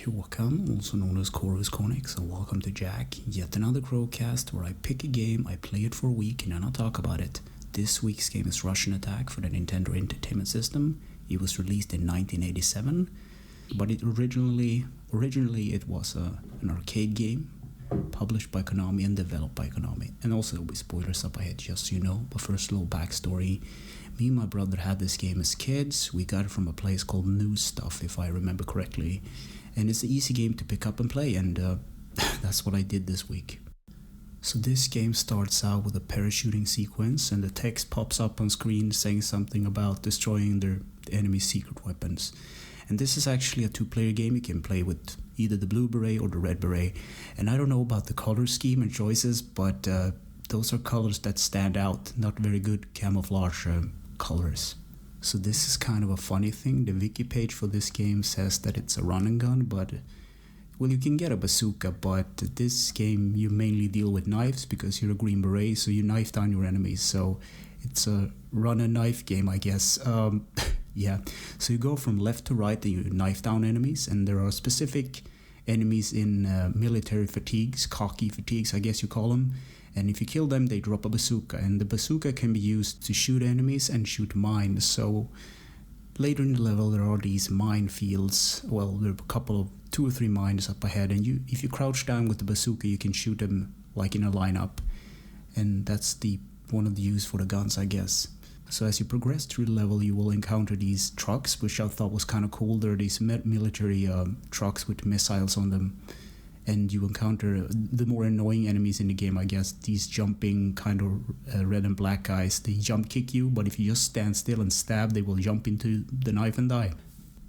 Kråkan, also known as Chorus Conix, and welcome to Yacc, yet another Crowcast where I pick a game, I play it for a week, and then I talk about it. This week's game is Russian Attack for the Nintendo Entertainment System. It was released in 1987, but originally it was an arcade game published by Konami and developed by Konami. And also there'll be spoilers up ahead, just so you know. But first, a little backstory. Me and my brother had this game as kids. We got it from a place called New Stuff, if I remember correctly. And it's an easy game to pick up and play, and that's what I did this week. So this game starts out with a parachuting sequence, and the text pops up on screen saying something about destroying the enemy's secret weapons. And this is actually a two-player game. You can play with either the blue beret or the red beret. And I don't know about the color scheme and choices, but those are colors that stand out. Not very good camouflage colors. So this is kind of a funny thing. The wiki page for this game says that it's a run and gun, but well, you can get a bazooka, but this game you mainly deal with knives because you're a green beret, so you knife down your enemies. So it's a run and knife game, I guess. Yeah, so you go from left to right and you knife down enemies, and there are specific enemies in military fatigues, cocky fatigues, I guess you call them. And if you kill them, they drop a bazooka, and the bazooka can be used to shoot enemies and shoot mines. So later in the level, there are these minefields. Well, there are a couple of 2 or 3 mines up ahead, and if you crouch down with the bazooka, you can shoot them like in a lineup. And that's one of the use for the guns, I guess. So as you progress through the level, you will encounter these trucks, which I thought was kind of cool. They're these military trucks with missiles on them. And you encounter the more annoying enemies in the game, I guess. These jumping kind of red and black guys. They jump kick you, but if you just stand still and stab, they will jump into the knife and die.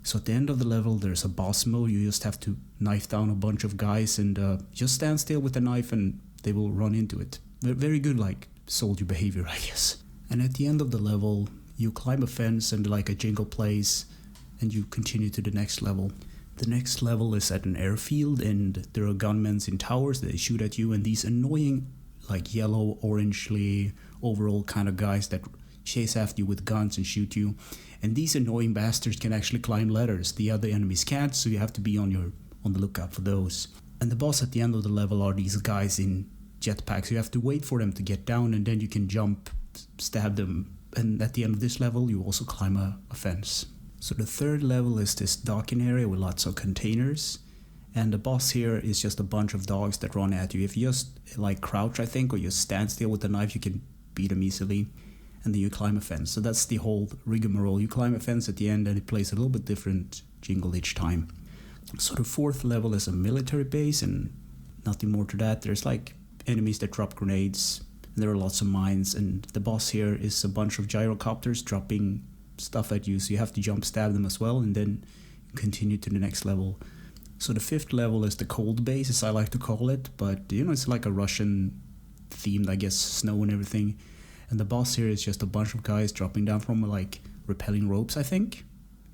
So at the end of the level, there's a boss mode. You just have to knife down a bunch of guys and just stand still with the knife and they will run into it. Very good, like, soldier behavior, I guess. And at the end of the level, you climb a fence and like a jingle plays, and you continue to the next level. The next level is at an airfield, and there are gunmen in towers that shoot at you, and these annoying, like yellow, orangely overall kind of guys that chase after you with guns and shoot you. And these annoying bastards can actually climb ladders. The other enemies can't, so you have to be on the lookout for those. And the boss at the end of the level are these guys in jetpacks. You have to wait for them to get down, and then you can jump, stab them. And at the end of this level, you also climb a fence. So the third level is this docking area with lots of containers, and the boss here is just a bunch of dogs that run at you. If you just like crouch, I think, or you stand still with the knife, you can beat them easily, and then you climb a fence. So that's the whole rigmarole. You climb a fence at the end, and it plays a little bit different jingle each time. So the fourth level is a military base, and nothing more to that. There's like enemies that drop grenades, and there are lots of mines, and the boss here is a bunch of gyrocopters dropping stuff at you, so you have to jump stab them as well, and then continue to the next level. So the fifth level is the cold base, as I like to call it, but it's like a Russian themed, I guess, snow and everything. And the boss here is just a bunch of guys dropping down from like rappelling ropes, I think,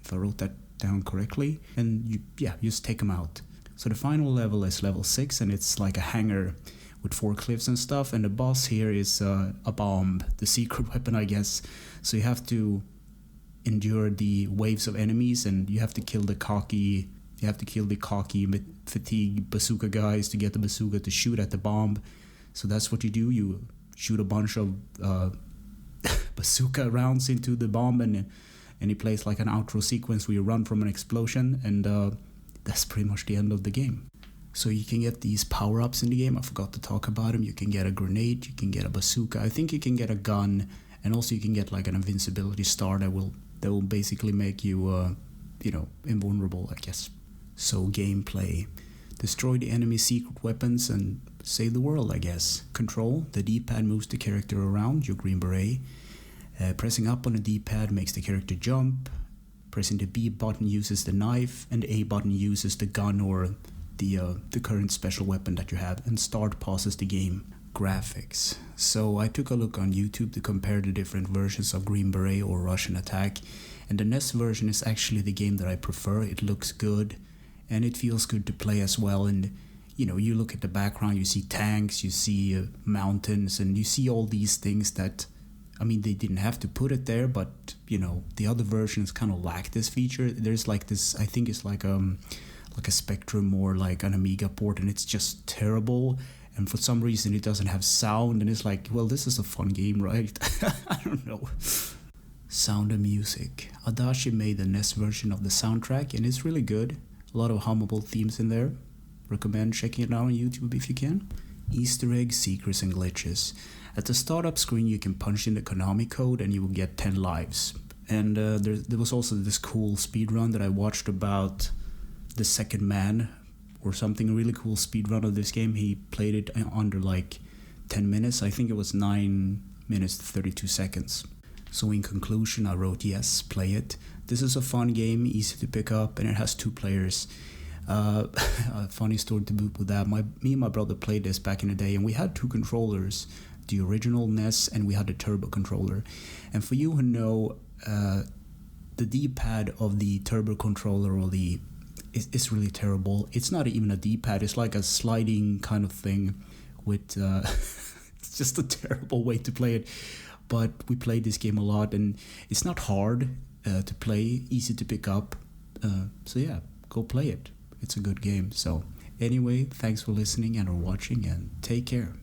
if I wrote that down correctly, and you just take them out. So the final level is level 6, and it's like a hangar with forklifts and stuff, and the boss here is a bomb, the secret weapon, I guess. So you have to endure the waves of enemies, and you have to kill the cocky fatigue bazooka guys to get the bazooka to shoot at the bomb. So that's what you do. You shoot a bunch of bazooka rounds into the bomb, and he plays like an outro sequence where you run from an explosion, and that's pretty much the end of the game. So you can get these power-ups in the game. I forgot to talk about them. You can get a grenade, you can get a bazooka, I think you can get a gun, and also you can get like an invincibility star that will basically make you, invulnerable, I guess. So gameplay. Destroy the enemy's secret weapons and save the world, I guess. Control. The D-pad moves the character around, your green beret. Pressing up on the D-pad makes the character jump. Pressing the B button uses the knife, and the A button uses the gun or the current special weapon that you have. And start pauses the game. Graphics. So I took a look on YouTube to compare the different versions of Green Beret or Russian Attack, and the NES version is actually the game that I prefer. It looks good and it feels good to play as well, and you look at the background, you see tanks, you see mountains, and you see all these things that, I mean, they didn't have to put it there, but the other versions kind of lack this feature. There's like this, I think it's like like a Spectrum or like an Amiga port, and it's just terrible. And for some reason it doesn't have sound, and it's like, well, this is a fun game, right? I don't know. Sound of Music. Adachi made the NES version of the soundtrack, and it's really good. A lot of hummable themes in there. Recommend checking it out on YouTube if you can. Easter eggs, secrets, and glitches. At the startup screen, you can punch in the Konami code and you will get 10 lives. And there was also this cool speedrun that I watched about the Second Man or something, a really cool speedrun of this game. He played it under like 10 minutes. I think it was 9 minutes 32 seconds. So in conclusion, I wrote, yes, play it. This is a fun game, easy to pick up, and it has 2 players. A funny story to boot with that. Me and my brother played this back in the day, and we had 2 controllers, the original NES, and we had the turbo controller. And for you who know, the D-pad of the turbo controller or it's really terrible. It's not even a D-pad. It's like a sliding kind of thing with it's just a terrible way to play it. But we played this game a lot, and it's not hard to play, easy to pick up. So yeah, go play it. It's a good game. So anyway, thanks for listening and or watching, and take care.